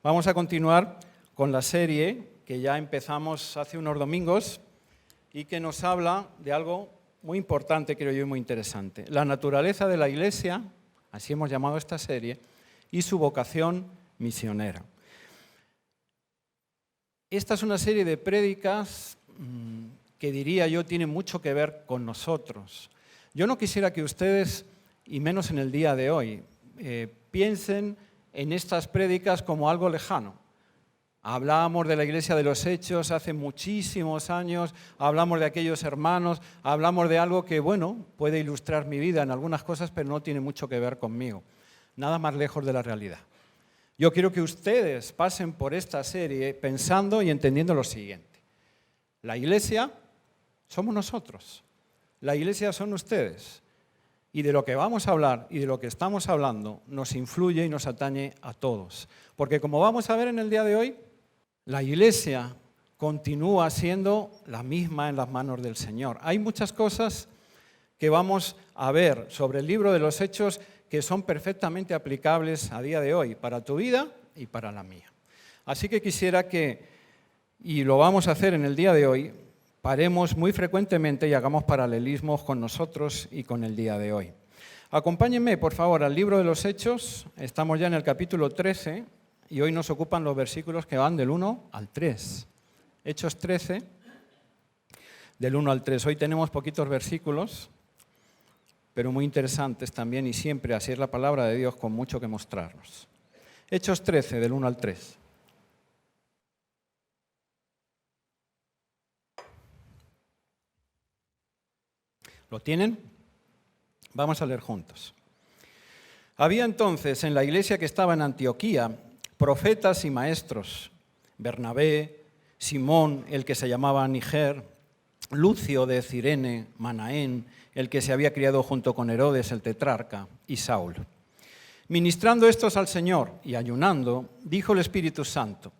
Vamos a continuar con la serie que ya empezamos hace unos domingos y que nos habla de algo muy importante, creo yo, y muy interesante. La naturaleza de la Iglesia, así hemos llamado esta serie, y su vocación misionera. Esta es una serie de prédicas que diría yo tienen mucho que ver con nosotros. Yo no quisiera que ustedes, y menos en el día de hoy, piensen en estas prédicas como algo lejano. Hablábamos de la Iglesia de los Hechos hace muchísimos años, hablamos de aquellos hermanos, hablamos de algo que, bueno, puede ilustrar mi vida en algunas cosas, pero no tiene mucho que ver conmigo. Nada más lejos de la realidad. Yo quiero que ustedes pasen por esta serie pensando y entendiendo lo siguiente. La Iglesia somos nosotros, la Iglesia son ustedes. Y de lo que vamos a hablar y de lo que estamos hablando nos influye y nos atañe a todos. Porque como vamos a ver en el día de hoy, la Iglesia continúa siendo la misma en las manos del Señor. Hay muchas cosas que vamos a ver sobre el libro de los Hechos que son perfectamente aplicables a día de hoy, para tu vida y para la mía. Así que quisiera que, y lo vamos a hacer en el día de hoy, paremos muy frecuentemente y hagamos paralelismos con nosotros y con el día de hoy. Acompáñenme, por favor, al libro de los Hechos. Estamos ya en el capítulo 13 y hoy nos ocupan los versículos que van del 1 al 3. Hechos 13, del 1 al 3. Hoy tenemos poquitos versículos, pero muy interesantes también, y siempre así es la palabra de Dios, con mucho que mostrarnos. Hechos 13, del 1 al 3. ¿Lo tienen? Vamos a leer juntos. Había entonces en la iglesia que estaba en Antioquía profetas y maestros: Bernabé, Simón, el que se llamaba Niger, Lucio de Cirene, Manaén, el que se había criado junto con Herodes el tetrarca, y Saulo. Ministrando estos al Señor y ayunando, dijo el Espíritu Santo: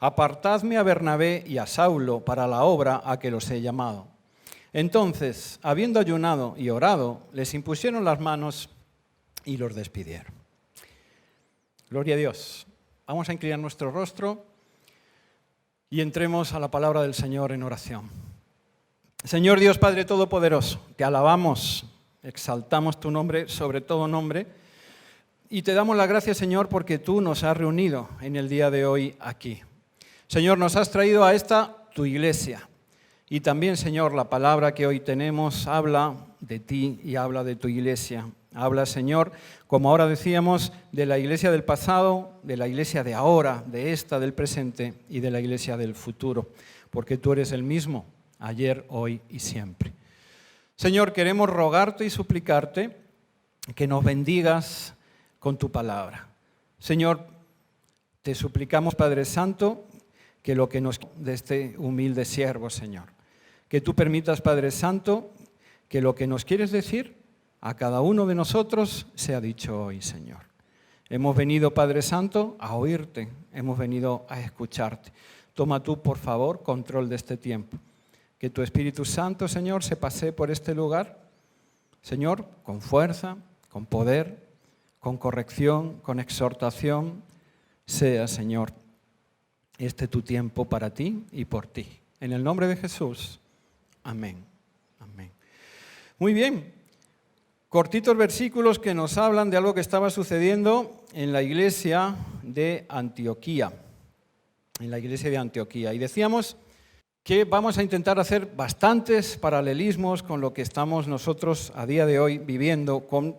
apartadme a Bernabé y a Saulo para la obra a que los he llamado. Entonces, habiendo ayunado y orado, les impusieron las manos y los despidieron. Gloria a Dios. Vamos a inclinar nuestro rostro y entremos a la palabra del Señor en oración. Señor Dios Padre Todopoderoso, te alabamos, exaltamos tu nombre sobre todo nombre y te damos la gracia, Señor, porque tú nos has reunido en el día de hoy aquí. Señor, nos has traído a esta tu iglesia. Y también, Señor, la palabra que hoy tenemos habla de ti y habla de tu iglesia. Habla, Señor, como ahora decíamos, de la iglesia del pasado, de la iglesia de ahora, de esta del presente y de la iglesia del futuro. Porque tú eres el mismo, ayer, hoy y siempre. Señor, queremos rogarte y suplicarte que nos bendigas con tu palabra. Señor, te suplicamos, Padre Santo, que lo que nos de este humilde siervo, Señor, que tú permitas, Padre Santo, que lo que nos quieres decir a cada uno de nosotros sea dicho hoy, Señor. Hemos venido, Padre Santo, a oírte, hemos venido a escucharte. Toma tú, por favor, control de este tiempo. Que tu Espíritu Santo, Señor, se pasee por este lugar, Señor, con fuerza, con poder, con corrección, con exhortación. Sea, Señor, este tu tiempo para ti y por ti. En el nombre de Jesús. Amén. Amén. Muy bien. Cortitos versículos que nos hablan de algo que estaba sucediendo en la iglesia de Antioquía. En la iglesia de Antioquía. Y decíamos que vamos a intentar hacer bastantes paralelismos con lo que estamos nosotros a día de hoy viviendo con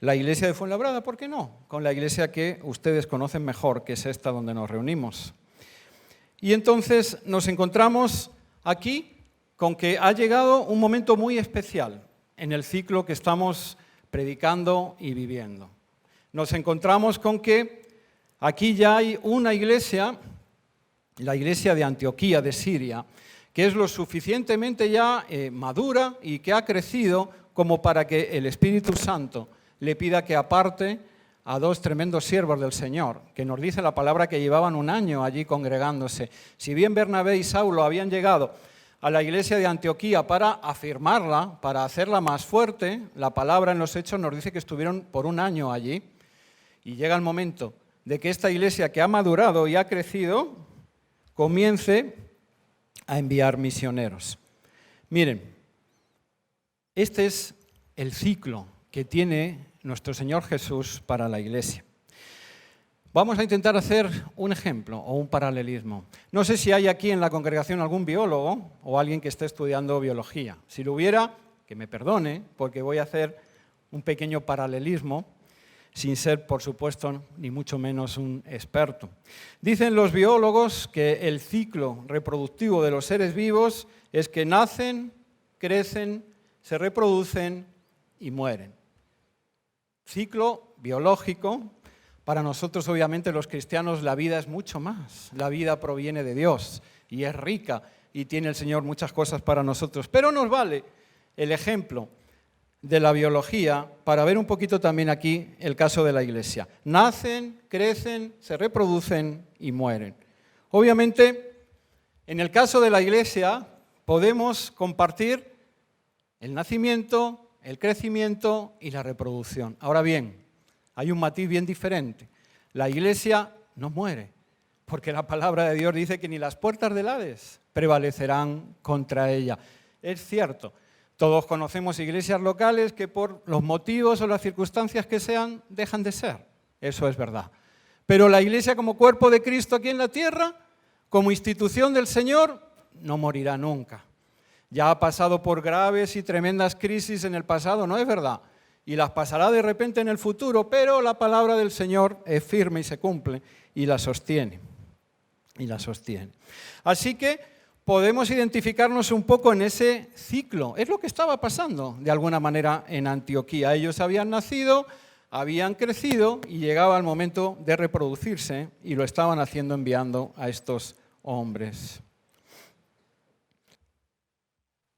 la iglesia de Fuenlabrada, ¿por qué no? Con la iglesia que ustedes conocen mejor, que es esta donde nos reunimos. Y entonces nos encontramos aquí con que ha llegado un momento muy especial en el ciclo que estamos predicando y viviendo. Nos encontramos con que aquí ya hay una iglesia, la iglesia de Antioquía de Siria, que es lo suficientemente ya madura y que ha crecido como para que el Espíritu Santo le pida que aparte a dos tremendos siervos del Señor, que nos dice la palabra que llevaban un año allí congregándose. Si bien Bernabé y Saulo habían llegado a la iglesia de Antioquía para afirmarla, para hacerla más fuerte, la palabra en los Hechos nos dice que estuvieron por un año allí y llega el momento de que esta iglesia que ha madurado y ha crecido comience a enviar misioneros. Miren, este es el ciclo que tiene nuestro Señor Jesús para la iglesia. Vamos a intentar hacer un ejemplo o un paralelismo. No sé si hay aquí en la congregación algún biólogo o alguien que esté estudiando biología. Si lo hubiera, que me perdone, porque voy a hacer un pequeño paralelismo, sin ser, por supuesto, ni mucho menos un experto. Dicen los biólogos que el ciclo reproductivo de los seres vivos es que nacen, crecen, se reproducen y mueren. Ciclo biológico. Para nosotros, obviamente, los cristianos, la vida es mucho más. La vida proviene de Dios y es rica y tiene el Señor muchas cosas para nosotros. Pero nos vale el ejemplo de la biología para ver un poquito también aquí el caso de la iglesia. Nacen, crecen, se reproducen y mueren. Obviamente, en el caso de la iglesia podemos compartir el nacimiento, el crecimiento y la reproducción. Ahora bien, hay un matiz bien diferente. La iglesia no muere, porque la palabra de Dios dice que ni las puertas del Hades prevalecerán contra ella. Es cierto, todos conocemos iglesias locales que por los motivos o las circunstancias que sean, dejan de ser. Eso es verdad. Pero la iglesia como cuerpo de Cristo aquí en la tierra, como institución del Señor, no morirá nunca. Ya ha pasado por graves y tremendas crisis en el pasado, ¿no es verdad? Y las pasará de repente en el futuro, pero la palabra del Señor es firme y se cumple y la sostiene. Así que podemos identificarnos un poco en ese ciclo. Es lo que estaba pasando de alguna manera en Antioquía. Ellos habían nacido, habían crecido y llegaba el momento de reproducirse y lo estaban haciendo enviando a estos hombres.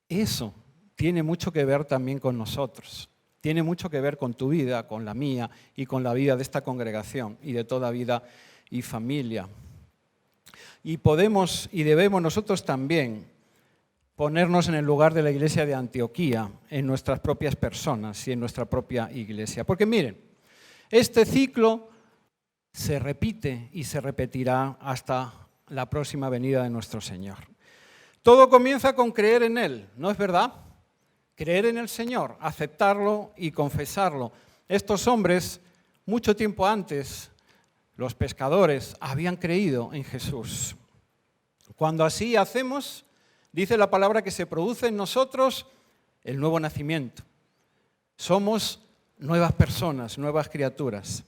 Eso tiene mucho que ver también con nosotros. Tiene mucho que ver con tu vida, con la mía y con la vida de esta congregación y de toda vida y familia. Y podemos y debemos nosotros también ponernos en el lugar de la iglesia de Antioquía, en nuestras propias personas y en nuestra propia iglesia. Porque miren, este ciclo se repite y se repetirá hasta la próxima venida de nuestro Señor. Todo comienza con creer en Él, ¿no es verdad? Creer en el Señor, aceptarlo y confesarlo. Estos hombres, mucho tiempo antes, los pescadores, habían creído en Jesús. Cuando así hacemos, dice la palabra que se produce en nosotros el nuevo nacimiento. Somos nuevas personas, nuevas criaturas.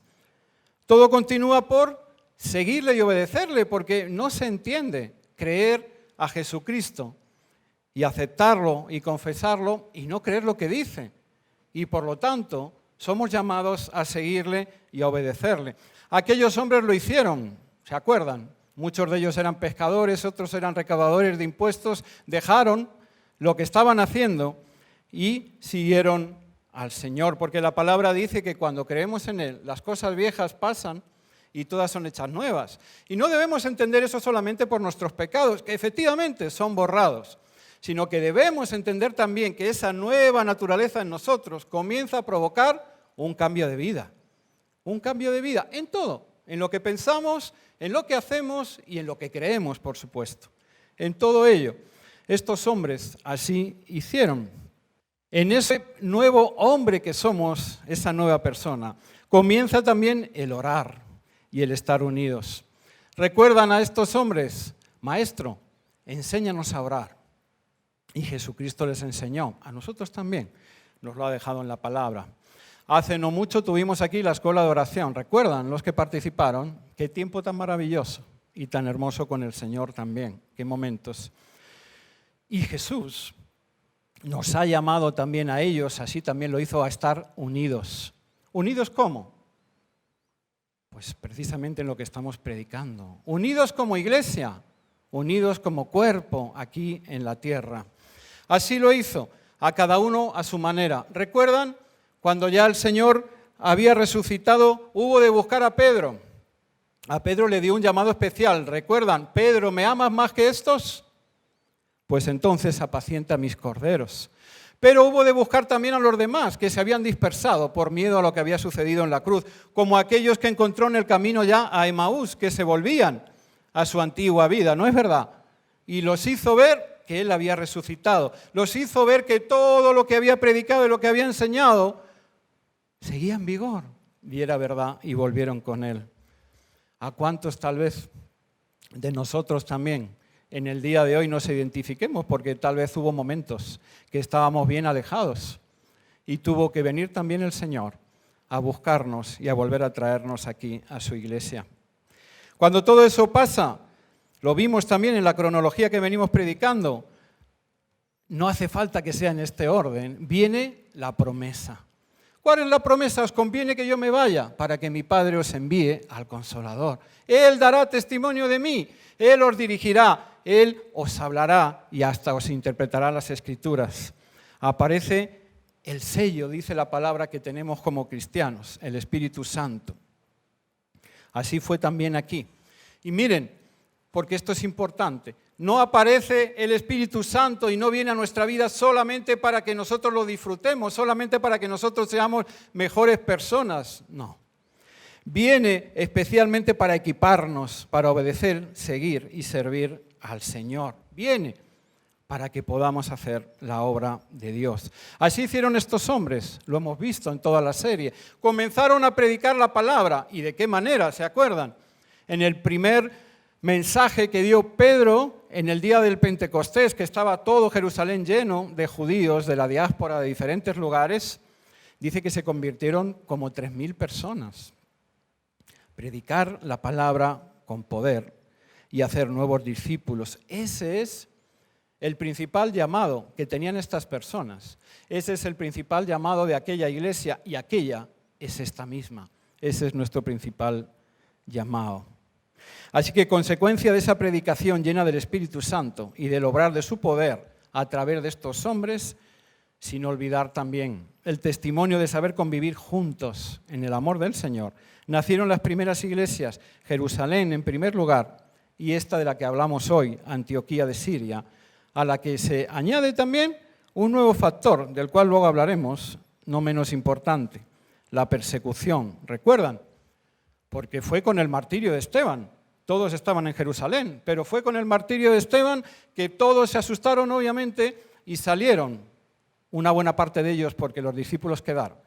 Todo continúa por seguirle y obedecerle, porque no se entiende creer a Jesucristo y aceptarlo y confesarlo y no creer lo que dice. Y por lo tanto, somos llamados a seguirle y a obedecerle. Aquellos hombres lo hicieron, ¿se acuerdan? Muchos de ellos eran pescadores, otros eran recaudadores de impuestos. Dejaron lo que estaban haciendo y siguieron al Señor. Porque la palabra dice que cuando creemos en Él, las cosas viejas pasan y todas son hechas nuevas. Y no debemos entender eso solamente por nuestros pecados, que efectivamente son borrados, sino que debemos entender también que esa nueva naturaleza en nosotros comienza a provocar un cambio de vida. Un cambio de vida en todo, en lo que pensamos, en lo que hacemos y en lo que creemos, por supuesto. En todo ello, estos hombres así hicieron. En ese nuevo hombre que somos, esa nueva persona, comienza también el orar y el estar unidos. ¿Recuerdan a estos hombres? Maestro, enséñanos a orar. Y Jesucristo les enseñó, a nosotros también, nos lo ha dejado en la palabra. Hace no mucho tuvimos aquí la escuela de oración, ¿recuerdan los que participaron? Qué tiempo tan maravilloso y tan hermoso con el Señor también, qué momentos. Y Jesús nos ha llamado también a ellos, así también lo hizo, a estar unidos. ¿Unidos cómo? Pues precisamente en lo que estamos predicando. Unidos como iglesia, unidos como cuerpo aquí en la tierra. Así lo hizo, a cada uno a su manera. ¿Recuerdan? Cuando ya el Señor había resucitado, hubo de buscar a Pedro. A Pedro le dio un llamado especial. ¿Recuerdan? Pedro, ¿me amas más que estos? Pues entonces apacienta mis corderos. Pero hubo de buscar también a los demás que se habían dispersado por miedo a lo que había sucedido en la cruz, como aquellos que encontró en el camino ya a Emaús, que se volvían a su antigua vida, ¿no es verdad? Y los hizo ver que Él había resucitado, los hizo ver que todo lo que había predicado y lo que había enseñado seguía en vigor, y era verdad, y volvieron con Él. ¿A cuántos tal vez de nosotros también en el día de hoy nos identifiquemos? Porque tal vez hubo momentos que estábamos bien alejados y tuvo que venir también el Señor a buscarnos y a volver a traernos aquí a su iglesia. Cuando todo eso pasa, lo vimos también en la cronología que venimos predicando, no hace falta que sea en este orden, viene la promesa. ¿Cuál es la promesa? Os conviene que yo me vaya para que mi Padre os envíe al Consolador. Él dará testimonio de mí, Él os dirigirá, Él os hablará y hasta os interpretará las Escrituras. Aparece el sello, dice la palabra, que tenemos como cristianos, el Espíritu Santo. Así fue también aquí. Y miren, porque esto es importante, no aparece el Espíritu Santo y no viene a nuestra vida solamente para que nosotros lo disfrutemos, solamente para que nosotros seamos mejores personas, no. Viene especialmente para equiparnos, para obedecer, seguir y servir al Señor. Viene para que podamos hacer la obra de Dios. Así hicieron estos hombres, lo hemos visto en toda la serie. Comenzaron a predicar la palabra. ¿Y de qué manera? ¿Se acuerdan? En el primer mensaje que dio Pedro en el día del Pentecostés, que estaba todo Jerusalén lleno de judíos de la diáspora de diferentes lugares, dice que se convirtieron como 3.000 personas. Predicar la palabra con poder y hacer nuevos discípulos. Ese es el principal llamado que tenían estas personas. Ese es el principal llamado de aquella iglesia y aquella es esta misma. Ese es nuestro principal llamado. Así que, consecuencia de esa predicación llena del Espíritu Santo y del obrar de su poder a través de estos hombres, sin olvidar también el testimonio de saber convivir juntos en el amor del Señor, nacieron las primeras iglesias, Jerusalén en primer lugar, y esta de la que hablamos hoy, Antioquía de Siria, a la que se añade también un nuevo factor, del cual luego hablaremos, no menos importante, la persecución. ¿Recuerdan? Porque fue con el martirio de Esteban. Todos estaban en Jerusalén, pero fue con el martirio de Esteban que todos se asustaron, obviamente, y salieron. Una buena parte de ellos, porque los discípulos quedaron,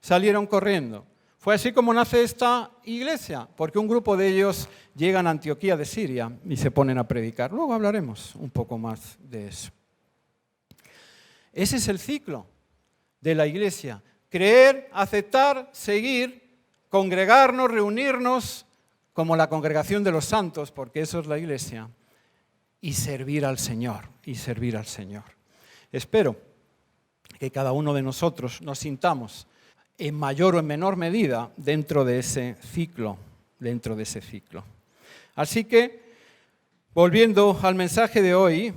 salieron corriendo. Fue así como nace esta iglesia, porque un grupo de ellos llegan a Antioquía de Siria y se ponen a predicar. Luego hablaremos un poco más de eso. Ese es el ciclo de la iglesia. Creer, aceptar, seguir, congregarnos, reunirnos como la congregación de los santos, porque eso es la iglesia, y servir al Señor, Espero que cada uno de nosotros nos sintamos en mayor o en menor medida dentro de ese ciclo. Así que, volviendo al mensaje de hoy,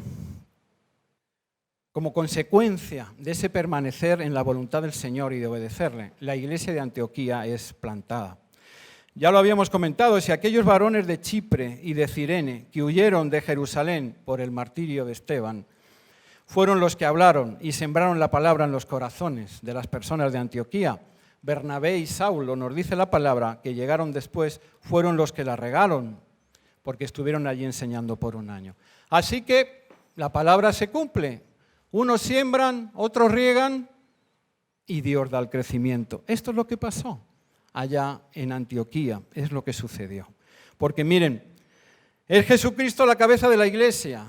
como consecuencia de ese permanecer en la voluntad del Señor y de obedecerle, la iglesia de Antioquía es plantada. Ya lo habíamos comentado, si aquellos varones de Chipre y de Cirene que huyeron de Jerusalén por el martirio de Esteban, fueron los que hablaron y sembraron la palabra en los corazones de las personas de Antioquía, Bernabé y Saulo, nos dice la palabra, que llegaron después, fueron los que la regaron, porque estuvieron allí enseñando por un año. Así que la palabra se cumple. Unos siembran, otros riegan y Dios da el crecimiento. Esto es lo que pasó allá en Antioquía, es lo que sucedió. Porque miren, es Jesucristo la cabeza de la iglesia,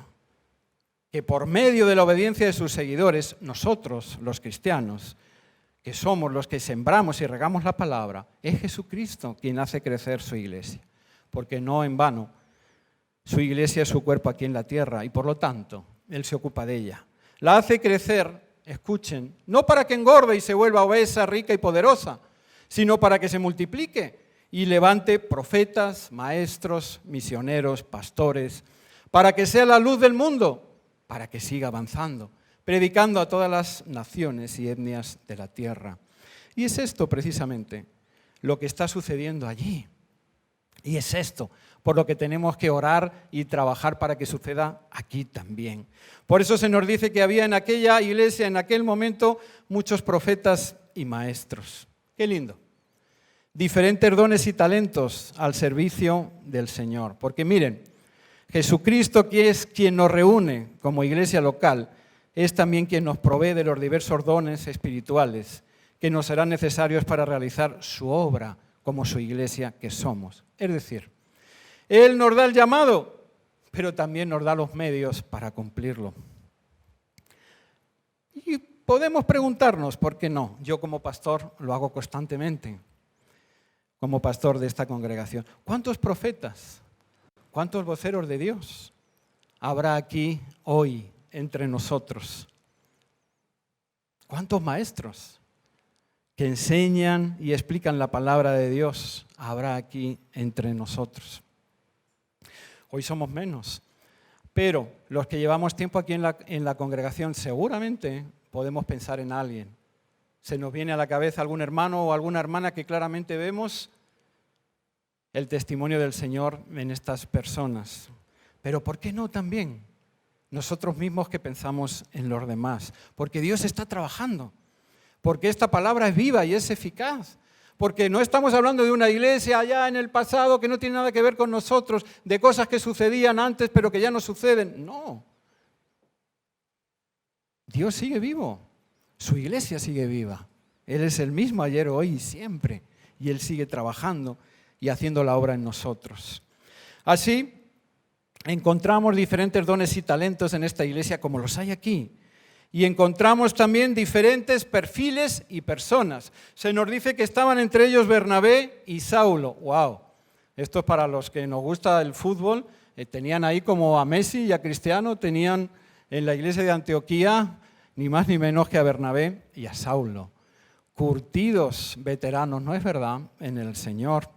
que por medio de la obediencia de sus seguidores, nosotros, los cristianos, que somos los que sembramos y regamos la palabra, es Jesucristo quien hace crecer su iglesia. Porque no en vano, su iglesia es su cuerpo aquí en la tierra y por lo tanto, Él se ocupa de ella. La hace crecer, escuchen, no para que engorde y se vuelva obesa, rica y poderosa, sino para que se multiplique y levante profetas, maestros, misioneros, pastores, para que sea la luz del mundo, para que siga avanzando, predicando a todas las naciones y etnias de la tierra. Y es esto precisamente lo que está sucediendo allí. Y es esto por lo que tenemos que orar y trabajar para que suceda aquí también. Por eso se nos dice que había en aquella iglesia, en aquel momento, muchos profetas y maestros. Qué lindo. Diferentes dones y talentos al servicio del Señor. Porque miren, Jesucristo, que es quien nos reúne como iglesia local, es también quien nos provee de los diversos dones espirituales que nos serán necesarios para realizar su obra como su iglesia que somos. Es decir, Él nos da el llamado, pero también nos da los medios para cumplirlo. Y podemos preguntarnos, ¿por qué no? Yo como pastor lo hago constantemente, como pastor de esta congregación. ¿Cuántos profetas, cuántos voceros de Dios habrá aquí hoy entre nosotros? ¿Cuántos maestros que enseñan y explican la palabra de Dios habrá aquí entre nosotros? Hoy somos menos, pero los que llevamos tiempo aquí en la congregación seguramente podemos pensar en alguien. Se nos viene a la cabeza algún hermano o alguna hermana que claramente vemos el testimonio del Señor en estas personas. Pero ¿por qué no también nosotros mismos que pensamos en los demás? Porque Dios está trabajando, porque esta palabra es viva y es eficaz. Porque no estamos hablando de una iglesia allá en el pasado que no tiene nada que ver con nosotros, de cosas que sucedían antes pero que ya no suceden. No. Dios sigue vivo, su iglesia sigue viva. Él es el mismo ayer, hoy y siempre. Y Él sigue trabajando y haciendo la obra en nosotros. Así, encontramos diferentes dones y talentos en esta iglesia como los hay aquí. Y encontramos también diferentes perfiles y personas. Se nos dice que estaban entre ellos Bernabé y Saulo. ¡Wow! Esto es para los que nos gusta el fútbol. Tenían ahí como a Messi y a Cristiano, tenían en la iglesia de Antioquía ni más ni menos que a Bernabé y a Saulo. Curtidos veteranos, ¿no es verdad?, en el Señor.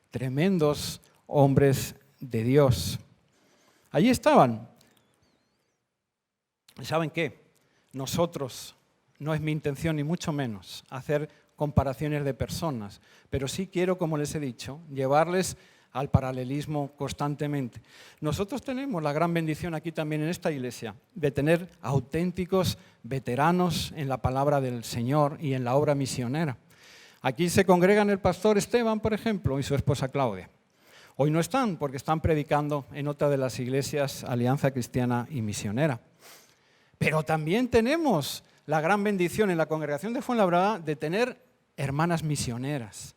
Tremendos hombres de Dios. Allí estaban. ¿Saben qué? Nosotros, no es mi intención ni mucho menos hacer comparaciones de personas, pero sí quiero, como les he dicho, llevarles al paralelismo constantemente. Nosotros tenemos la gran bendición aquí también en esta iglesia de tener auténticos veteranos en la palabra del Señor y en la obra misionera. Aquí se congregan el pastor Esteban, por ejemplo, y su esposa Claudia. Hoy no están porque están predicando en otra de las iglesias Alianza Cristiana y Misionera. Pero también tenemos la gran bendición en la congregación de Fuenlabrada de tener hermanas misioneras.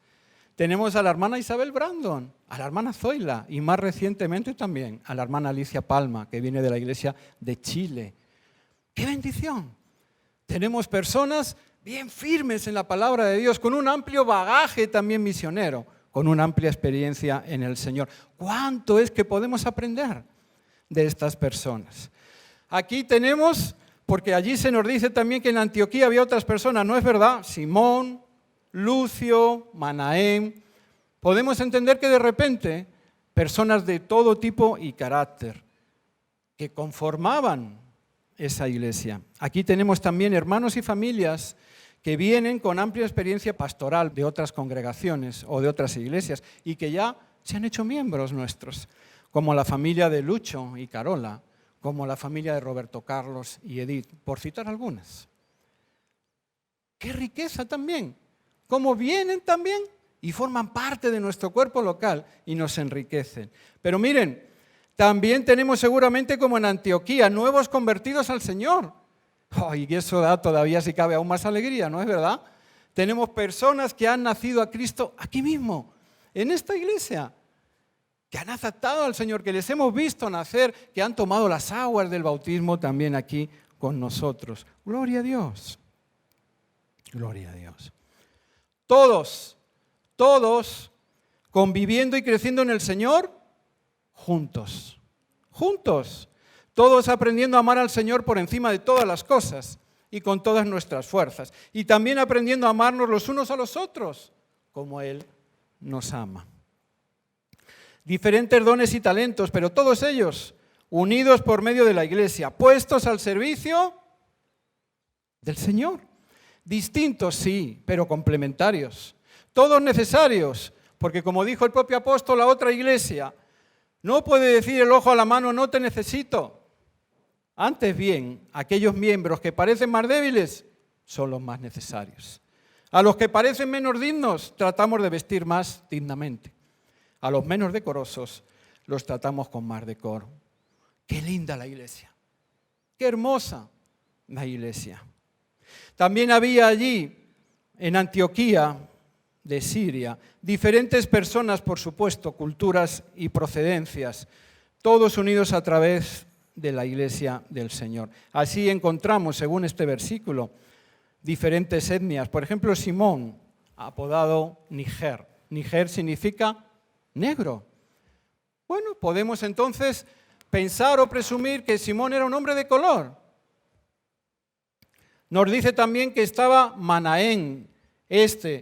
Tenemos a la hermana Isabel Brandon, a la hermana Zoila y más recientemente también a la hermana Alicia Palma, que viene de la iglesia de Chile. ¡Qué bendición! Tenemos personas bien firmes en la palabra de Dios, con un amplio bagaje también misionero, con una amplia experiencia en el Señor. ¿Cuánto es que podemos aprender de estas personas? Aquí tenemos, porque allí se nos dice también que en Antioquía había otras personas, ¿no es verdad? Simón, Lucio, Manaén. Podemos entender que de repente personas de todo tipo y carácter que conformaban esa iglesia. Aquí tenemos también hermanos y familias que vienen con amplia experiencia pastoral de otras congregaciones o de otras iglesias y que ya se han hecho miembros nuestros, como la familia de Lucho y Carola, como la familia de Roberto Carlos y Edith, por citar algunas. ¡Qué riqueza también! Cómo vienen también y forman parte de nuestro cuerpo local y nos enriquecen. Pero miren, también tenemos seguramente como en Antioquía nuevos convertidos al Señor. Y eso da todavía, si cabe, aún más alegría, ¿no es verdad? Tenemos personas que han nacido a Cristo aquí mismo, en esta iglesia, que han aceptado al Señor, que les hemos visto nacer, que han tomado las aguas del bautismo también aquí con nosotros. Gloria a Dios. Gloria a Dios. Todos conviviendo y creciendo en el Señor, juntos. Todos aprendiendo a amar al Señor por encima de todas las cosas y con todas nuestras fuerzas. Y también aprendiendo a amarnos los unos a los otros, como Él nos ama. Diferentes dones y talentos, pero todos ellos unidos por medio de la iglesia, puestos al servicio del Señor. Distintos, sí, pero complementarios. Todos necesarios, porque como dijo el propio apóstol a otra iglesia, No puede decir el ojo a la mano, no te necesito. Antes bien, aquellos miembros que parecen más débiles son los más necesarios. A los que parecen menos dignos tratamos de vestir más dignamente. A los menos decorosos los tratamos con más decoro. Qué linda la iglesia. Qué hermosa la iglesia. También había allí, en Antioquía de Siria, diferentes personas, por supuesto, culturas y procedencias, todos unidos a través de la iglesia del Señor. Así encontramos, según este versículo, diferentes etnias. Por ejemplo, Simón, apodado Niger. Niger significa negro. Bueno, podemos entonces pensar o presumir que Simón era un hombre de color. Nos dice también que estaba Manaén.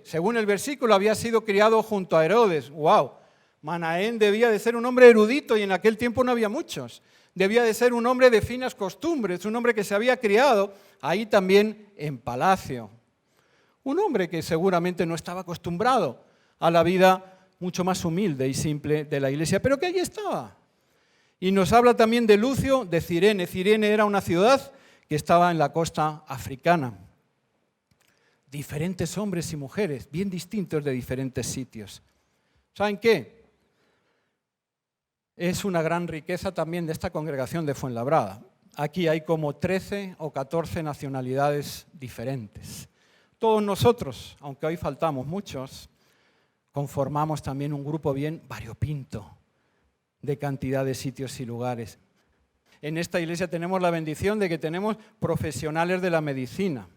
Según el versículo, había sido criado junto a Herodes. ¡Wow! Manaén debía de ser un hombre erudito y en aquel tiempo no había muchos. Debía de ser un hombre de finas costumbres, un hombre que se había criado ahí también en palacio. Un hombre que seguramente no estaba acostumbrado a la vida mucho más humilde y simple de la iglesia, pero que allí estaba. Y nos habla también de Lucio, de Cirene. Cirene era una ciudad que estaba en la costa africana. Diferentes hombres y mujeres, bien distintos de diferentes sitios. ¿Saben qué? Es una gran riqueza también de esta congregación de Fuenlabrada. Aquí hay como 13 o 14 nacionalidades diferentes. Todos nosotros, aunque hoy faltamos muchos, conformamos también un grupo bien variopinto de cantidad de sitios y lugares. En esta iglesia tenemos la bendición de que tenemos profesionales de la medicina.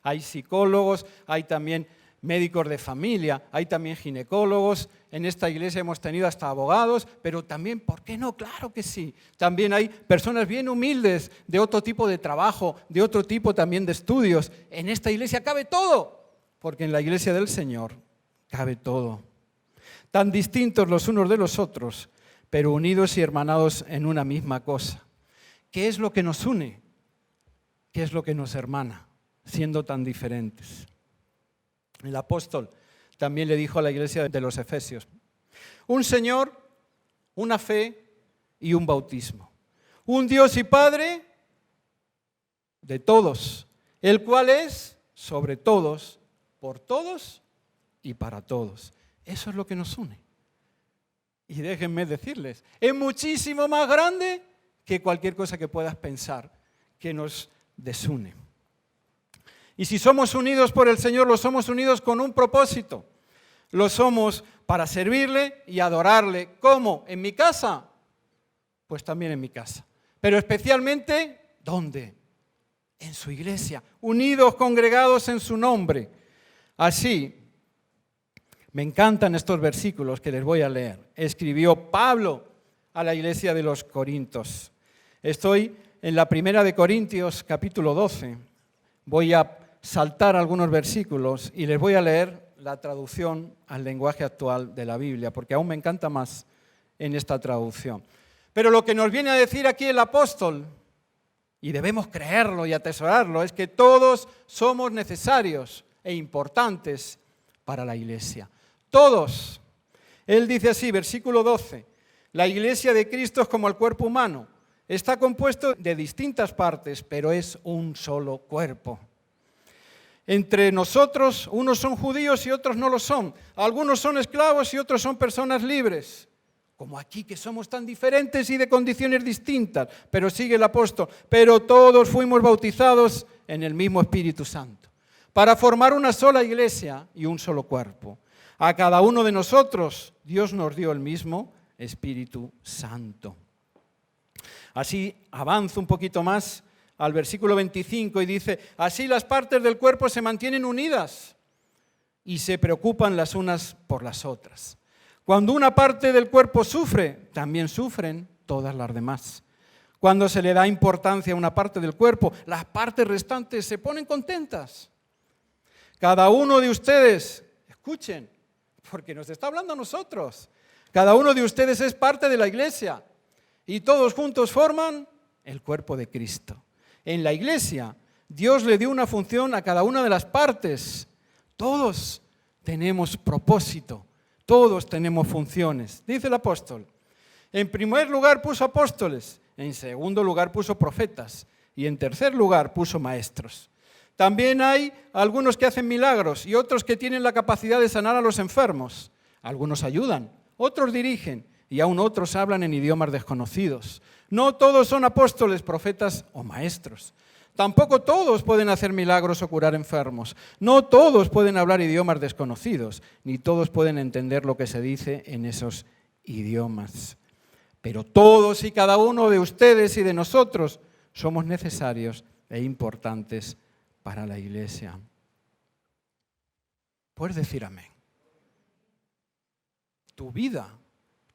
Hay psicólogos, hay también médicos de familia, hay también ginecólogos. En esta iglesia hemos tenido hasta abogados, pero también, ¿por qué no? Claro que sí. También hay personas bien humildes de otro tipo de trabajo, de otro tipo también de estudios. En esta iglesia cabe todo, porque en la iglesia del Señor cabe todo. Tan distintos los unos de los otros, pero unidos y hermanados en una misma cosa. ¿Qué es lo que nos une? ¿Qué es lo que nos hermana, siendo tan diferentes? El apóstol también le dijo a la iglesia de los Efesios: un Señor, una fe y un bautismo. Un Dios y Padre de todos, el cual es sobre todos, por todos y para todos. Eso es lo que nos une. Y déjenme decirles, es muchísimo más grande que cualquier cosa que puedas pensar que nos desune. Y si somos unidos por el Señor, lo somos unidos con un propósito. Lo somos para servirle y adorarle. ¿Cómo? ¿En mi casa? Pues también en mi casa. Pero especialmente, ¿dónde? En su iglesia, unidos, congregados en su nombre. Así, me encantan estos versículos que les voy a leer. Escribió Pablo a la iglesia de los Corintios. Estoy en la primera de Corintios, capítulo 12. Voy a saltar algunos versículos y les voy a leer la traducción al lenguaje actual de la Biblia, porque aún me encanta más en esta traducción. Pero lo que nos viene a decir aquí el apóstol, y debemos creerlo y atesorarlo, es que todos somos necesarios e importantes para la iglesia. Todos. Él dice así, versículo 12, la iglesia de Cristo es como el cuerpo humano. Está compuesto de distintas partes, pero es un solo cuerpo. Entre nosotros, unos son judíos y otros no lo son. Algunos son esclavos y otros son personas libres. Como aquí, que somos tan diferentes y de condiciones distintas. Pero sigue el apóstol, pero todos fuimos bautizados en el mismo Espíritu Santo, para formar una sola iglesia y un solo cuerpo. A cada uno de nosotros Dios nos dio el mismo Espíritu Santo. Así avanzo un poquito más al versículo 25 y dice, así las partes del cuerpo se mantienen unidas y se preocupan las unas por las otras. Cuando una parte del cuerpo sufre, también sufren todas las demás. Cuando se le da importancia a una parte del cuerpo, las partes restantes se ponen contentas. Cada uno de ustedes, escuchen, porque nos está hablando a nosotros, cada uno de ustedes es parte de la iglesia y todos juntos forman el cuerpo de Cristo. En la iglesia, Dios le dio una función a cada una de las partes. Todos tenemos propósito, todos tenemos funciones. Dice el apóstol, En primer lugar puso apóstoles, en segundo lugar puso profetas y en tercer lugar puso maestros. También hay algunos que hacen milagros y otros que tienen la capacidad de sanar a los enfermos. Algunos ayudan, otros dirigen y aún otros hablan en idiomas desconocidos. No todos son apóstoles, profetas o maestros. Tampoco todos pueden hacer milagros o curar enfermos. No todos pueden hablar idiomas desconocidos, ni todos pueden entender lo que se dice en esos idiomas. Pero todos y cada uno de ustedes y de nosotros somos necesarios e importantes para la iglesia. Puedes decir amén. Tu vida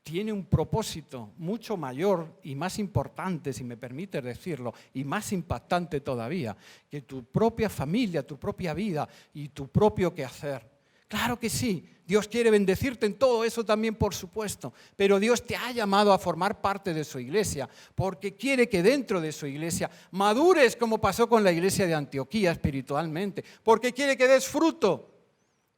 tiene un propósito mucho mayor y más importante, si me permites decirlo, y más impactante todavía, que tu propia familia, tu propia vida y tu propio quehacer. Claro que sí, Dios quiere bendecirte en todo eso también, por supuesto, pero Dios te ha llamado a formar parte de su iglesia, porque quiere que dentro de su iglesia madures como pasó con la iglesia de Antioquía espiritualmente, porque quiere que des fruto,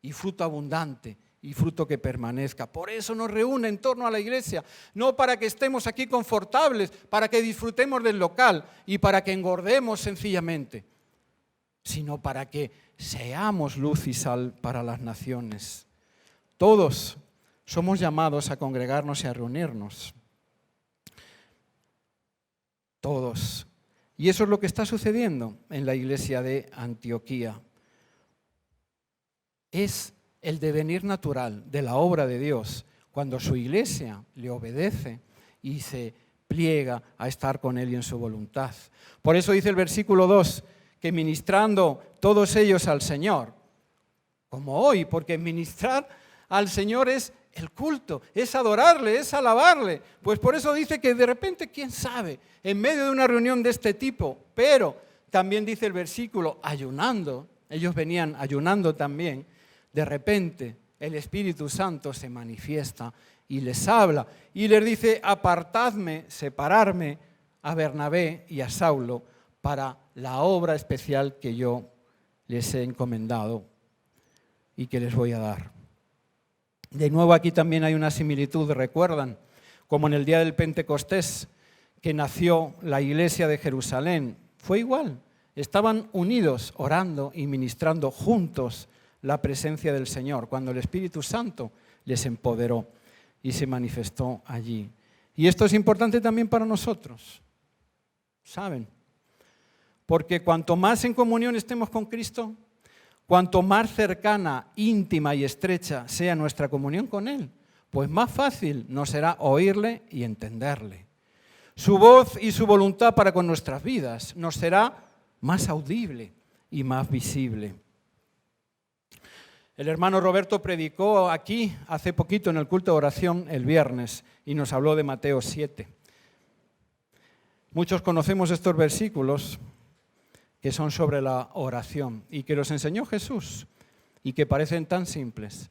y fruto abundante, y fruto que permanezca. Por eso nos reúne en torno a la iglesia, no para que estemos aquí confortables, para que disfrutemos del local y para que engordemos sencillamente, sino para que seamos luz y sal para las naciones. Todos somos llamados a congregarnos y a reunirnos. Todos. Y eso es lo que está sucediendo en la iglesia de Antioquía. Es el devenir natural de la obra de Dios cuando su iglesia le obedece y se pliega a estar con Él y en su voluntad. Por eso dice el versículo 2, que ministrando todos ellos al Señor, como hoy, porque ministrar al Señor es el culto, es adorarle, es alabarle. Pues por eso dice que de repente, quién sabe, en medio de una reunión de este tipo, pero también dice el versículo, ayunando, ellos venían ayunando también, de repente el Espíritu Santo se manifiesta y les habla y les dice, apartadme, separarme a Bernabé y a Saulo para la obra especial que yo les he encomendado y que les voy a dar. De nuevo aquí también hay una similitud, recuerdan, como en el día del Pentecostés, que nació la iglesia de Jerusalén, fue igual, estaban unidos orando y ministrando juntos la presencia del Señor, cuando el Espíritu Santo les empoderó y se manifestó allí. Y esto es importante también para nosotros, ¿saben? Porque cuanto más en comunión estemos con Cristo, cuanto más cercana, íntima y estrecha sea nuestra comunión con Él, pues más fácil nos será oírle y entenderle. Su voz y su voluntad para con nuestras vidas nos será más audible y más visible. El hermano Roberto predicó aquí hace poquito en el culto de oración el viernes y nos habló de Mateo 7. Muchos conocemos estos versículos que son sobre la oración y que los enseñó Jesús y que parecen tan simples.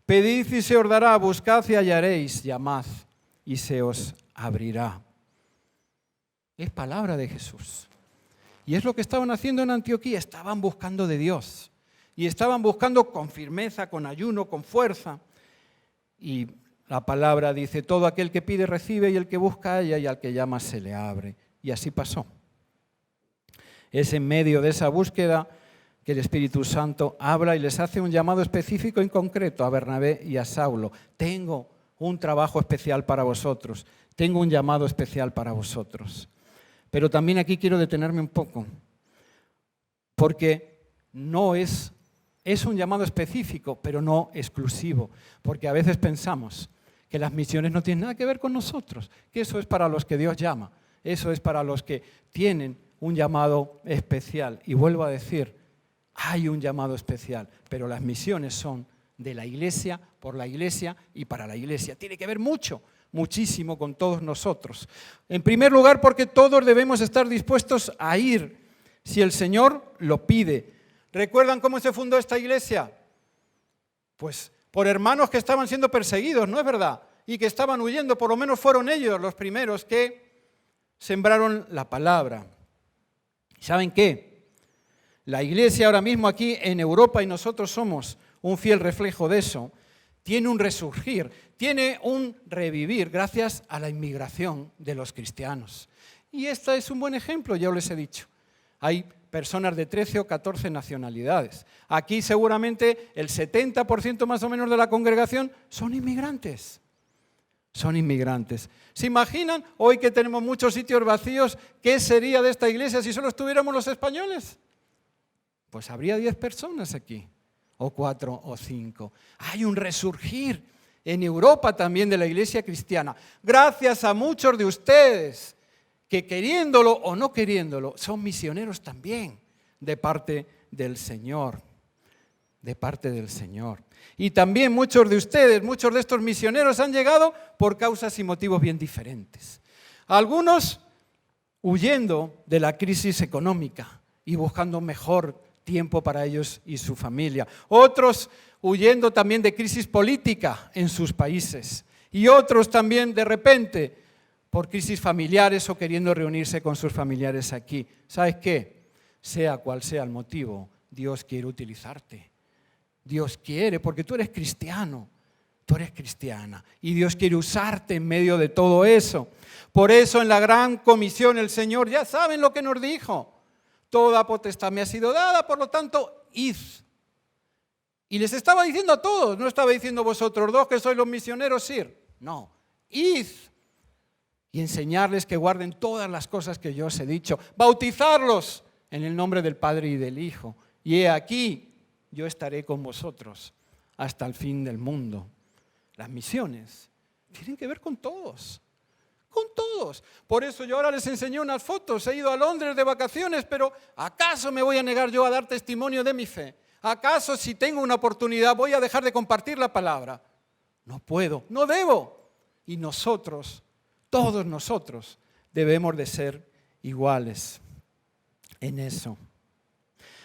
Pedid y se os dará, buscad y hallaréis, llamad y se os abrirá. Es palabra de Jesús. Y es lo que estaban haciendo en Antioquía, estaban buscando de Dios. Y estaban buscando con firmeza, con ayuno, con fuerza. Y la palabra dice, todo aquel que pide recibe y el que busca halla y al que llama se le abre. Y así pasó. Es en medio de esa búsqueda que el Espíritu Santo habla y les hace un llamado específico y concreto a Bernabé y a Saulo. Tengo un trabajo especial para vosotros. Tengo un llamado especial para vosotros. Pero también aquí quiero detenerme un poco. Porque no es un llamado específico, pero no exclusivo. Porque a veces pensamos que las misiones no tienen nada que ver con nosotros. Que eso es para los que Dios llama. Eso es para los que tienen un llamado especial. Y vuelvo a decir, hay un llamado especial, pero las misiones son de la iglesia, por la iglesia y para la iglesia. Tiene que ver muchísimo con todos nosotros. En primer lugar, porque todos debemos estar dispuestos a ir si el Señor lo pide. ¿Recuerdan cómo se fundó esta iglesia? Pues por hermanos que estaban siendo perseguidos, ¿no es verdad? Y que estaban huyendo, por lo menos fueron ellos los primeros que sembraron la palabra. ¿Saben qué? La iglesia ahora mismo aquí en Europa, y nosotros somos un fiel reflejo de eso, tiene un resurgir, tiene un revivir gracias a la inmigración de los cristianos. Y este es un buen ejemplo, ya os les he dicho. Hay personas de 13 o 14 nacionalidades. Aquí seguramente el 70% más o menos de la congregación son inmigrantes. Son inmigrantes. ¿Se imaginan hoy que tenemos muchos sitios vacíos? ¿Qué sería de esta iglesia si solo estuviéramos los españoles? Pues habría 10 personas aquí, o 4 o 5. Hay un resurgir en Europa también de la iglesia cristiana. Gracias a muchos de ustedes que queriéndolo o no queriéndolo, son misioneros también de parte del Señor. De parte del Señor. Y también muchos de ustedes, muchos de estos misioneros han llegado por causas y motivos bien diferentes. Algunos huyendo de la crisis económica y buscando mejor tiempo para ellos y su familia. Otros huyendo también de crisis política en sus países. Y otros también de repente por crisis familiares o queriendo reunirse con sus familiares aquí. ¿Sabes qué? Sea cual sea el motivo, Dios quiere utilizarte. Dios quiere, porque tú eres cristiano, tú eres cristiana, y Dios quiere usarte en medio de todo eso. Por eso en la gran comisión el Señor, ya saben lo que nos dijo, toda potestad me ha sido dada, por lo tanto, id. Y les estaba diciendo a todos, no estaba diciendo vosotros dos que sois los misioneros, ir. No, id. Y enseñarles que guarden todas las cosas que yo os he dicho. Bautizarlos en el nombre del Padre y del Hijo. Y he aquí, yo estaré con vosotros hasta el fin del mundo. Las misiones tienen que ver con todos. Con todos. Por eso yo ahora les enseñé unas fotos. He ido a Londres de vacaciones, pero ¿acaso me voy a negar yo a dar testimonio de mi fe? ¿Acaso si tengo una oportunidad voy a dejar de compartir la palabra? No puedo, no debo. Y nosotros, todos nosotros, debemos de ser iguales en eso.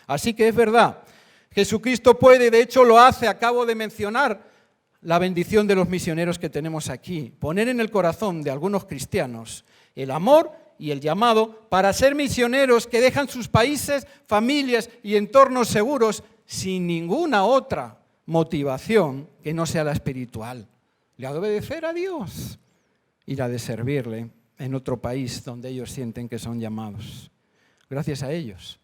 Así que es verdad, Jesucristo puede, de hecho lo hace, acabo de mencionar la bendición de los misioneros que tenemos aquí, poner en el corazón de algunos cristianos el amor y el llamado para ser misioneros que dejan sus países, familias y entornos seguros sin ninguna otra motivación que no sea la espiritual, la de obedecer a Dios y la de servirle en otro país donde ellos sienten que son llamados. Gracias a ellos,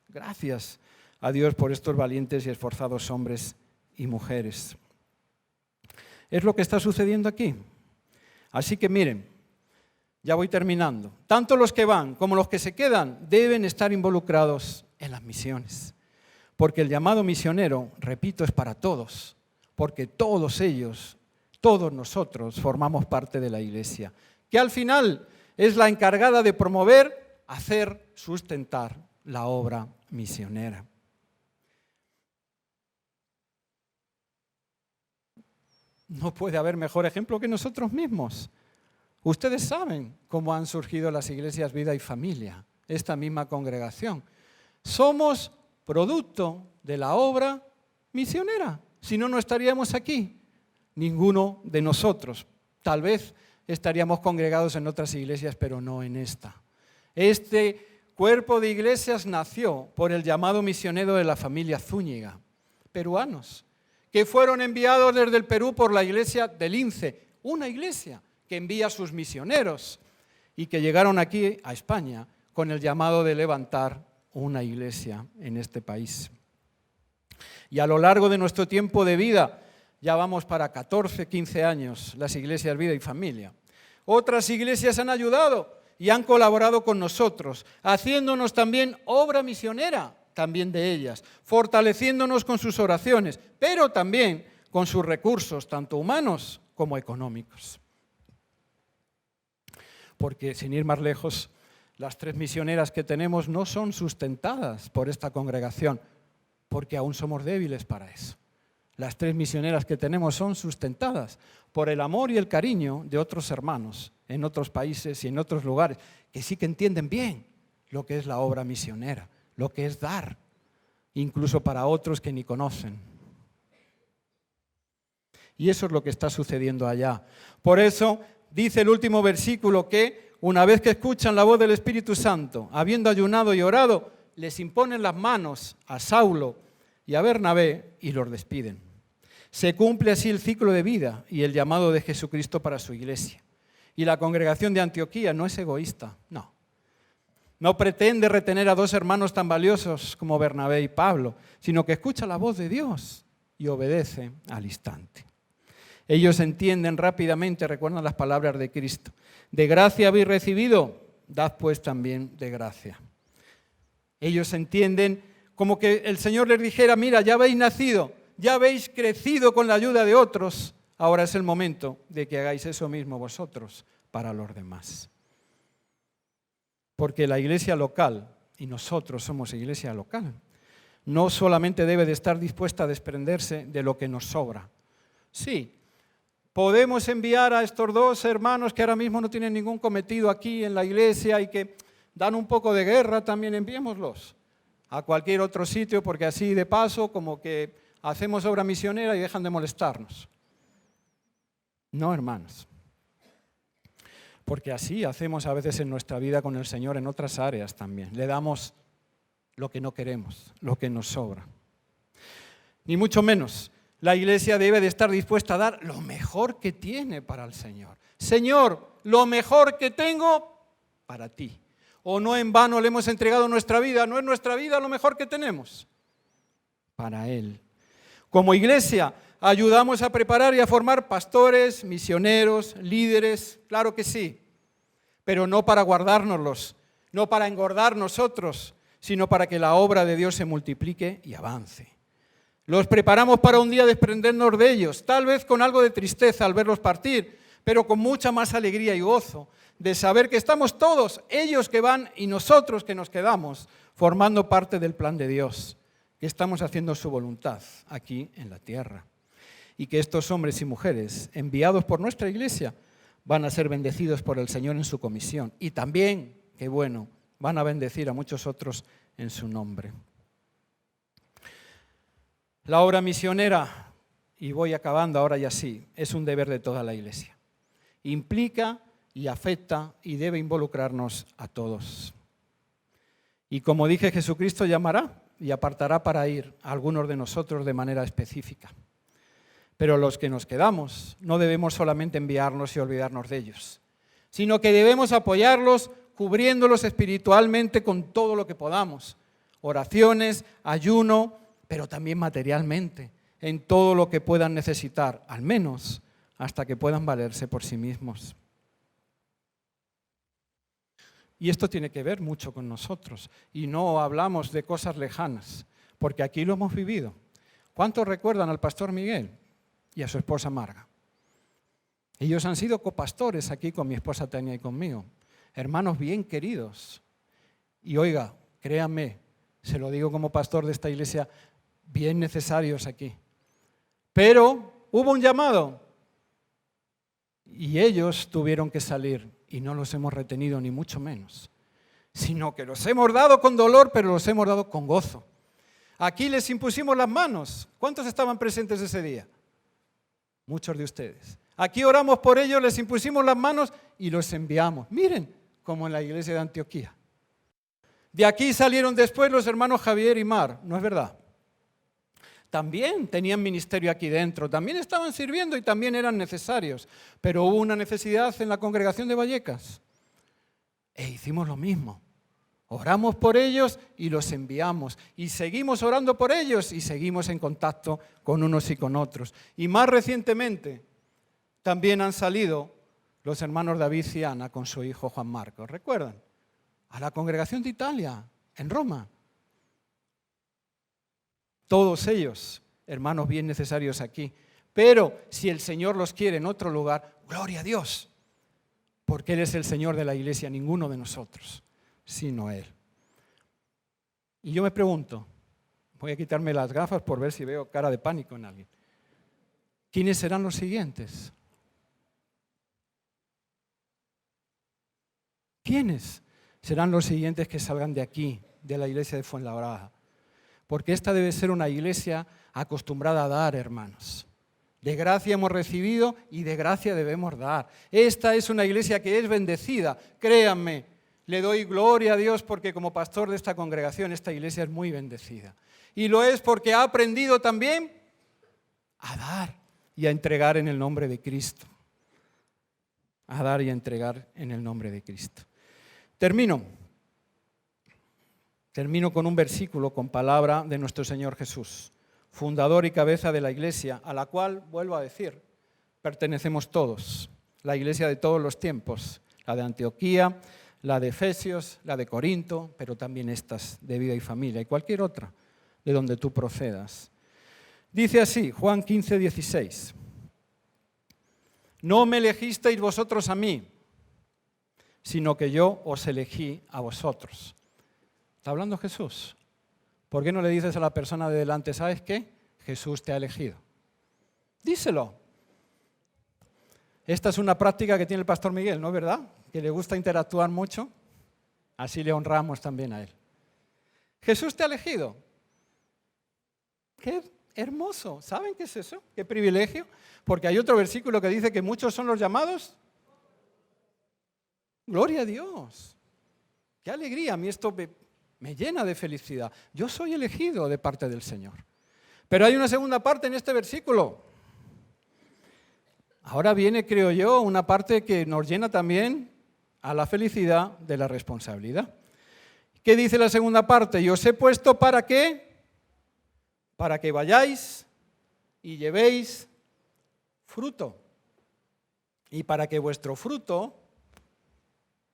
gracias a Dios por estos valientes y esforzados hombres y mujeres. Es lo que está sucediendo aquí. Así que miren, ya voy terminando. Tanto los que van como los que se quedan deben estar involucrados en las misiones. Porque el llamado misionero, repito, es para todos. Porque todos ellos, todos nosotros formamos parte de la iglesia. Que al final es la encargada de promover, hacer, sustentar la obra misionera. No puede haber mejor ejemplo que nosotros mismos. Ustedes saben cómo han surgido las iglesias Vida y Familia, esta misma congregación. Somos producto de la obra misionera. Si no, no estaríamos aquí. Ninguno de nosotros. Tal vez estaríamos congregados en otras iglesias, pero no en esta. Este cuerpo de iglesias nació por el llamado misionero de la familia Zúñiga, peruanos, que fueron enviados desde el Perú por la iglesia del Lince, una iglesia que envía a sus misioneros y que llegaron aquí a España con el llamado de levantar una iglesia en este país. Y a lo largo de nuestro tiempo de vida, ya vamos para 14, 15 años, las iglesias Vida y Familia. Otras iglesias han ayudado y han colaborado con nosotros, haciéndonos también obra misionera, también de ellas, fortaleciéndonos con sus oraciones, pero también con sus recursos, tanto humanos como económicos. Porque, sin ir más lejos, las 3 misioneras que tenemos no son sustentadas por esta congregación, porque aún somos débiles para eso. Las 3 misioneras que tenemos son sustentadas por el amor y el cariño de otros hermanos en otros países y en otros lugares, que sí que entienden bien lo que es la obra misionera, lo que es dar, incluso para otros que ni conocen. Y eso es lo que está sucediendo allá. Por eso dice el último versículo que una vez que escuchan la voz del Espíritu Santo, habiendo ayunado y orado, les imponen las manos a Saulo y a Bernabé y los despiden. Se cumple así el ciclo de vida y el llamado de Jesucristo para su iglesia. Y la congregación de Antioquía no es egoísta, no. No pretende retener a dos hermanos tan valiosos como Bernabé y Pablo, sino que escucha la voz de Dios y obedece al instante. Ellos entienden rápidamente, recuerdan las palabras de Cristo. De gracia habéis recibido, dad pues también de gracia. Ellos entienden como que el Señor les dijera, mira, ya habéis nacido, ya habéis crecido con la ayuda de otros, ahora es el momento de que hagáis eso mismo vosotros para los demás. Porque la iglesia local, y nosotros somos iglesia local, no solamente debe de estar dispuesta a desprenderse de lo que nos sobra. Sí, podemos enviar a estos dos hermanos que ahora mismo no tienen ningún cometido aquí en la iglesia y que dan un poco de guerra, también enviémoslos a cualquier otro sitio, porque así de paso como que hacemos obra misionera y dejan de molestarnos. No, hermanos. Porque así hacemos a veces en nuestra vida con el Señor en otras áreas también. Le damos lo que no queremos, lo que nos sobra. Ni mucho menos. La iglesia debe de estar dispuesta a dar lo mejor que tiene para el Señor. Señor, lo mejor que tengo para ti. O no en vano le hemos entregado nuestra vida. ¿No es nuestra vida lo mejor que tenemos? Para Él. Como iglesia ayudamos a preparar y a formar pastores, misioneros, líderes, claro que sí, pero no para guardárnoslos, no para engordar nosotros, sino para que la obra de Dios se multiplique y avance. Los preparamos para un día desprendernos de ellos, tal vez con algo de tristeza al verlos partir, pero con mucha más alegría y gozo de saber que estamos todos, ellos que van y nosotros que nos quedamos, formando parte del plan de Dios, que estamos haciendo su voluntad aquí en la tierra. Y que estos hombres y mujeres enviados por nuestra iglesia van a ser bendecidos por el Señor en su comisión. Y también, qué bueno, van a bendecir a muchos otros en su nombre. La obra misionera, y voy acabando ahora ya sí, es un deber de toda la iglesia. Implica y afecta y debe involucrarnos a todos. Y como dije, Jesucristo llamará y apartará para ir a algunos de nosotros de manera específica. Pero los que nos quedamos no debemos solamente enviarnos y olvidarnos de ellos, sino que debemos apoyarlos cubriéndolos espiritualmente con todo lo que podamos. Oraciones, ayuno, pero también materialmente, en todo lo que puedan necesitar, al menos hasta que puedan valerse por sí mismos. Y esto tiene que ver mucho con nosotros. Y no hablamos de cosas lejanas, porque aquí lo hemos vivido. ¿Cuántos recuerdan al pastor Miguel y a su esposa Marga? Ellos han sido copastores aquí con mi esposa Tania y conmigo. Hermanos bien queridos. Y oiga, créanme, se lo digo como pastor de esta iglesia, bien necesarios aquí. Pero hubo un llamado y ellos tuvieron que salir y no los hemos retenido ni mucho menos, sino que los hemos dado con dolor, pero los hemos dado con gozo. Aquí les impusimos las manos. ¿Cuántos estaban presentes ese día? Muchos de ustedes. Aquí oramos por ellos, les impusimos las manos y los enviamos. Miren, como en la iglesia de Antioquía. De aquí salieron después los hermanos Javier y Mar, ¿no es verdad? También tenían ministerio aquí dentro, también estaban sirviendo y también eran necesarios. Pero hubo una necesidad en la congregación de Vallecas. E hicimos lo mismo. Oramos por ellos y los enviamos. Y seguimos orando por ellos y seguimos en contacto con unos y con otros. Y más recientemente también han salido los hermanos David y Ana con su hijo Juan Marcos. ¿Recuerdan? A la congregación de Italia, en Roma. Todos ellos, hermanos bien necesarios aquí. Pero si el Señor los quiere en otro lugar, gloria a Dios. Porque Él es el Señor de la iglesia, ninguno de nosotros, sino Él. Y yo me pregunto, voy a quitarme las gafas por ver si veo cara de pánico en alguien. ¿Quiénes serán los siguientes? ¿Quiénes serán los siguientes que salgan de aquí, de la iglesia de Fuenlabrada? Porque esta debe ser una iglesia acostumbrada a dar, hermanos. De gracia hemos recibido y de gracia debemos dar. Esta es una iglesia que es bendecida. Créanme, le doy gloria a Dios porque como pastor de esta congregación, esta iglesia es muy bendecida. Y lo es porque ha aprendido también a dar y a entregar en el nombre de Cristo. A dar y a entregar en el nombre de Cristo. Termino con un versículo, con palabra de nuestro Señor Jesús, fundador y cabeza de la iglesia, a la cual, vuelvo a decir, pertenecemos todos. La iglesia de todos los tiempos, la de Antioquía, la de Efesios, la de Corinto, pero también estas de Vida y Familia y cualquier otra de donde tú procedas. Dice así, Juan 15, 16. No me elegisteis vosotros a mí, sino que yo os elegí a vosotros. Está hablando Jesús. ¿Por qué no le dices a la persona de delante, ¿sabes qué? Jesús te ha elegido. Díselo. Esta es una práctica que tiene el pastor Miguel, ¿no es verdad? Que le gusta interactuar mucho. Así le honramos también a él. Jesús te ha elegido. ¡Qué hermoso! ¿Saben qué es eso? ¡Qué privilegio! Porque hay otro versículo que dice que muchos son los llamados. ¡Gloria a Dios! ¡Qué alegría! A mí esto me llena de felicidad. Yo soy elegido de parte del Señor. Pero hay una segunda parte en este versículo. Ahora viene, creo yo, una parte que nos llena también a la felicidad de la responsabilidad. ¿Qué dice la segunda parte? Y os he puesto ¿para qué? Para que vayáis y llevéis fruto. Y para que vuestro fruto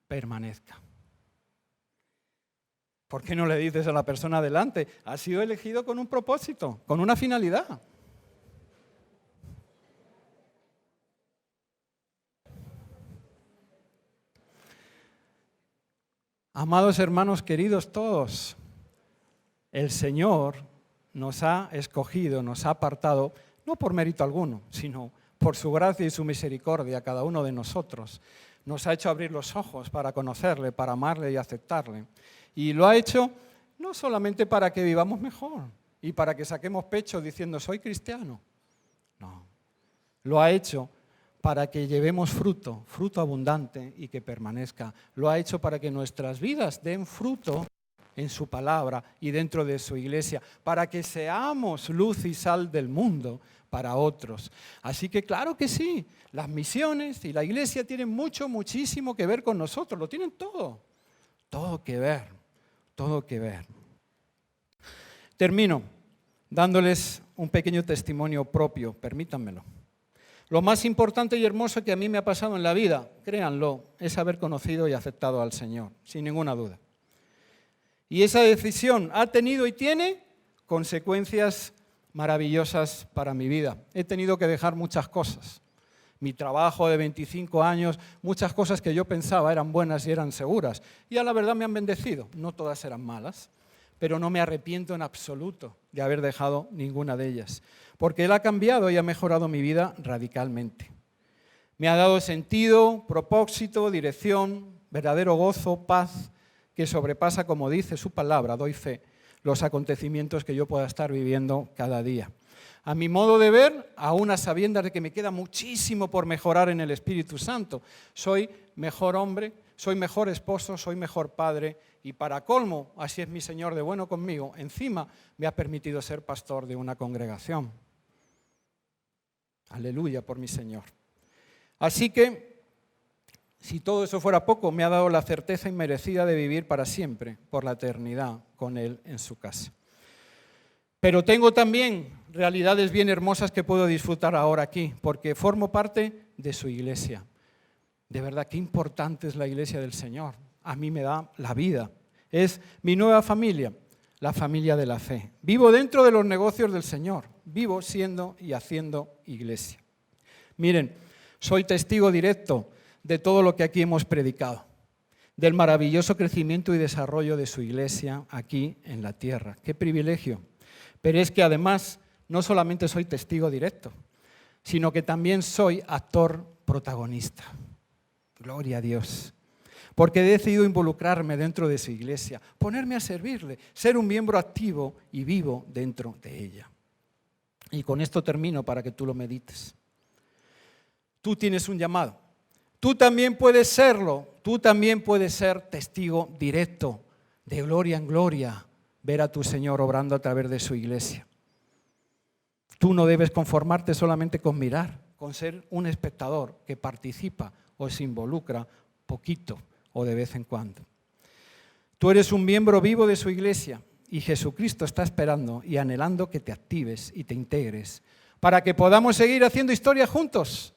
permanezca. ¿Por qué no le dices a la persona delante? Has sido elegido con un propósito, con una finalidad. Amados hermanos queridos todos, el Señor nos ha escogido, nos ha apartado, no por mérito alguno, sino por su gracia y su misericordia a cada uno de nosotros. Nos ha hecho abrir los ojos para conocerle, para amarle y aceptarle. Y lo ha hecho no solamente para que vivamos mejor y para que saquemos pecho diciendo soy cristiano. No, lo ha hecho para que llevemos fruto, fruto abundante y que permanezca. Lo ha hecho para que nuestras vidas den fruto en su palabra y dentro de su iglesia, para que seamos luz y sal del mundo para otros. Así que claro que sí, las misiones y la iglesia tienen muchísimo que ver con nosotros, lo tienen todo que ver. Termino dándoles un pequeño testimonio propio, permítanmelo. Lo más importante y hermoso que a mí me ha pasado en la vida, créanlo, es haber conocido y aceptado al Señor, sin ninguna duda. Y esa decisión ha tenido y tiene consecuencias maravillosas para mi vida. He tenido que dejar muchas cosas. Mi trabajo de 25 años, muchas cosas que yo pensaba eran buenas y eran seguras. Y a la verdad me han bendecido. No todas eran malas, pero no me arrepiento en absoluto de haber dejado ninguna de ellas. Porque Él ha cambiado y ha mejorado mi vida radicalmente. Me ha dado sentido, propósito, dirección, verdadero gozo, paz, que sobrepasa, como dice su palabra, doy fe, los acontecimientos que yo pueda estar viviendo cada día. A mi modo de ver, aún a sabiendas de que me queda muchísimo por mejorar en el Espíritu Santo, soy mejor hombre, soy mejor esposo, soy mejor padre y para colmo, así es mi Señor de bueno conmigo, encima me ha permitido ser pastor de una congregación. Aleluya por mi Señor. Así que, si todo eso fuera poco, me ha dado la certeza inmerecida de vivir para siempre, por la eternidad, con Él en su casa. Pero tengo también realidades bien hermosas que puedo disfrutar ahora aquí, porque formo parte de su iglesia. De verdad, qué importante es la iglesia del Señor. A mí me da la vida. Es mi nueva familia, la familia de la fe. Vivo dentro de los negocios del Señor. Vivo siendo y haciendo iglesia. Miren, soy testigo directo de todo lo que aquí hemos predicado, del maravilloso crecimiento y desarrollo de su iglesia aquí en la tierra. ¡Qué privilegio! Pero es que además no solamente soy testigo directo, sino que también soy actor protagonista. Gloria a Dios. Porque he decidido involucrarme dentro de su iglesia, ponerme a servirle, ser un miembro activo y vivo dentro de ella. Y con esto termino para que tú lo medites. Tú tienes un llamado. Tú también puedes serlo. Tú también puedes ser testigo directo, de gloria en gloria, ver a tu Señor obrando a través de su iglesia. Tú no debes conformarte solamente con mirar, con ser un espectador que participa o se involucra poquito o de vez en cuando. Tú eres un miembro vivo de su iglesia y Jesucristo está esperando y anhelando que te actives y te integres para que podamos seguir haciendo historia juntos,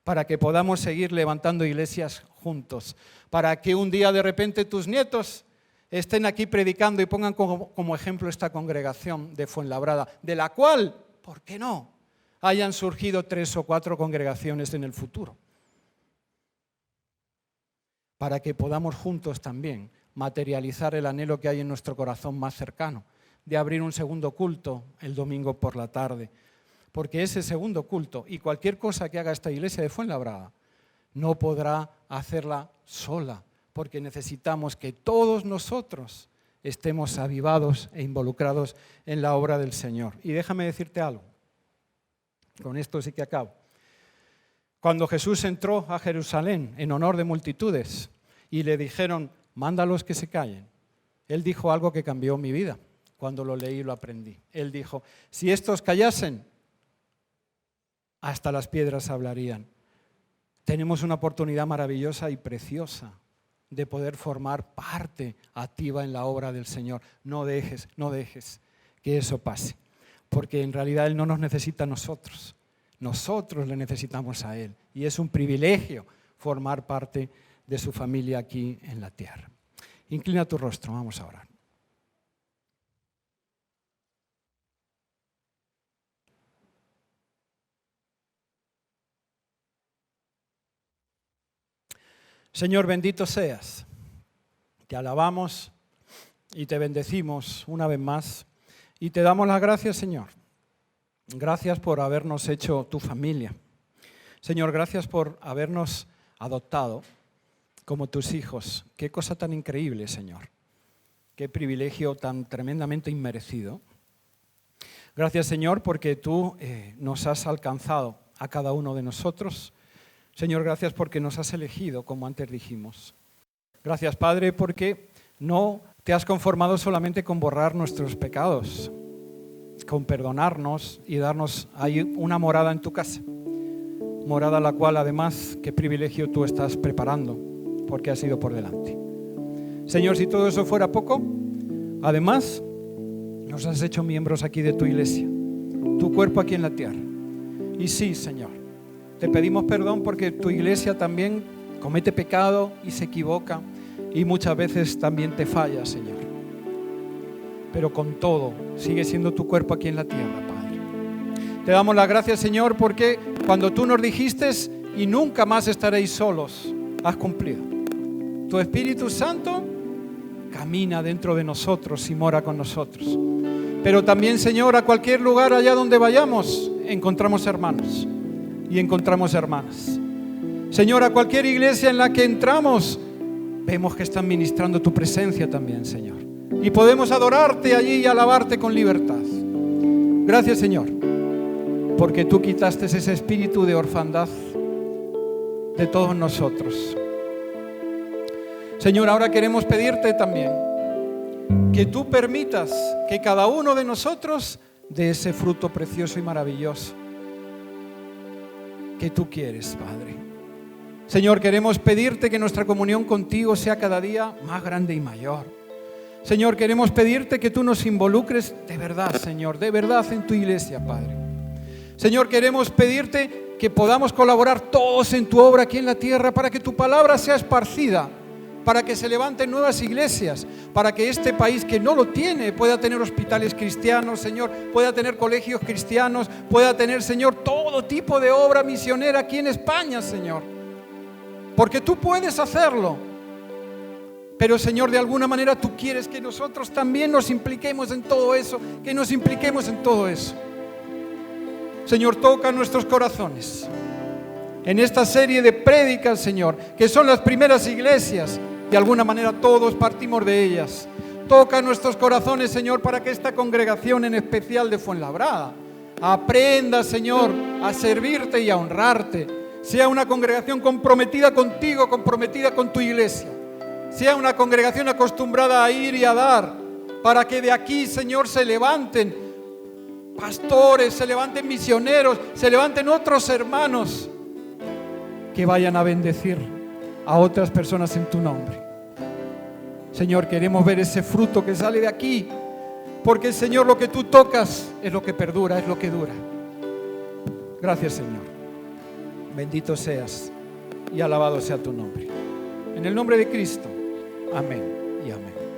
para que podamos seguir levantando iglesias juntos, para que un día de repente tus nietos estén aquí predicando y pongan como ejemplo esta congregación de Fuenlabrada, de la cual, ¿por qué no?, hayan surgido 3 o 4 congregaciones en el futuro. Para que podamos juntos también materializar el anhelo que hay en nuestro corazón más cercano, de abrir un segundo culto el domingo por la tarde. Porque ese segundo culto y cualquier cosa que haga esta iglesia de Fuenlabrada no podrá hacerla sola, porque necesitamos que todos nosotros estemos avivados e involucrados en la obra del Señor. Y déjame decirte algo, con esto sí que acabo. Cuando Jesús entró a Jerusalén en honor de multitudes y le dijeron, mándalos que se callen, Él dijo algo que cambió mi vida cuando lo leí y lo aprendí. Él dijo, si estos callasen, hasta las piedras hablarían. Tenemos una oportunidad maravillosa y preciosa de poder formar parte activa en la obra del Señor. No dejes que eso pase, porque en realidad Él no nos necesita a nosotros. Nosotros le necesitamos a Él y es un privilegio formar parte de su familia aquí en la tierra. Inclina tu rostro, vamos a orar. Señor, bendito seas. Te alabamos y te bendecimos una vez más y te damos las gracias, Señor. Gracias por habernos hecho tu familia. Señor, gracias por habernos adoptado como tus hijos. Qué cosa tan increíble, Señor. Qué privilegio tan tremendamente inmerecido. Gracias, Señor, porque tú nos has alcanzado a cada uno de nosotros. Señor, gracias porque nos has elegido, como antes dijimos. Gracias, Padre, porque no te has conformado solamente con borrar nuestros pecados, con perdonarnos y darnos ahí una morada en tu casa. Morada a la cual, además, qué privilegio tú estás preparando, porque has ido por delante. Señor, si todo eso fuera poco, además, nos has hecho miembros aquí de tu iglesia, tu cuerpo aquí en la tierra. Y sí, Señor, te pedimos perdón porque tu iglesia también comete pecado y se equivoca y muchas veces también te falla, Señor. Pero con todo, sigue siendo tu cuerpo aquí en la tierra, Padre. Te damos las gracias, Señor, porque cuando tú nos dijiste y nunca más estaréis solos, has cumplido. Tu Espíritu Santo camina dentro de nosotros y mora con nosotros. Pero también, Señor, a cualquier lugar allá donde vayamos, encontramos hermanos y encontramos hermanas. Señor, a cualquier iglesia en la que entramos, vemos que están ministrando tu presencia también, Señor. Y podemos adorarte allí y alabarte con libertad. Gracias, Señor, porque tú quitaste ese espíritu de orfandad de todos nosotros. Señor, ahora queremos pedirte también que tú permitas que cada uno de nosotros dé ese fruto precioso y maravilloso que tú quieres, Padre. Señor, queremos pedirte que nuestra comunión contigo sea cada día más grande y mayor. Señor, queremos pedirte que tú nos involucres de verdad, Señor, de verdad en tu iglesia, Padre. Señor, queremos pedirte que podamos colaborar todos en tu obra aquí en la tierra para que tu palabra sea esparcida, para que se levanten nuevas iglesias, para que este país que no lo tiene pueda tener hospitales cristianos, Señor, pueda tener colegios cristianos, pueda tener, Señor, todo tipo de obra misionera aquí en España, Señor. Porque tú puedes hacerlo. Pero, Señor, de alguna manera tú quieres que nosotros también nos impliquemos en todo eso, que nos impliquemos en todo eso. Señor, toca nuestros corazones. En esta serie de prédicas, Señor, que son las primeras iglesias, de alguna manera todos partimos de ellas. Toca nuestros corazones, Señor, para que esta congregación en especial de Fuenlabrada aprenda, Señor, a servirte y a honrarte. Sea una congregación comprometida contigo, comprometida con tu iglesia. Sea una congregación acostumbrada a ir y a dar, para que de aquí, Señor, se levanten pastores, se levanten misioneros, se levanten otros hermanos que vayan a bendecir a otras personas en tu nombre. Señor, queremos ver ese fruto que sale de aquí, porque Señor, lo que tú tocas es lo que perdura, es lo que dura. Gracias, Señor. Bendito seas y alabado sea tu nombre. En el nombre de Cristo. Amén y amén.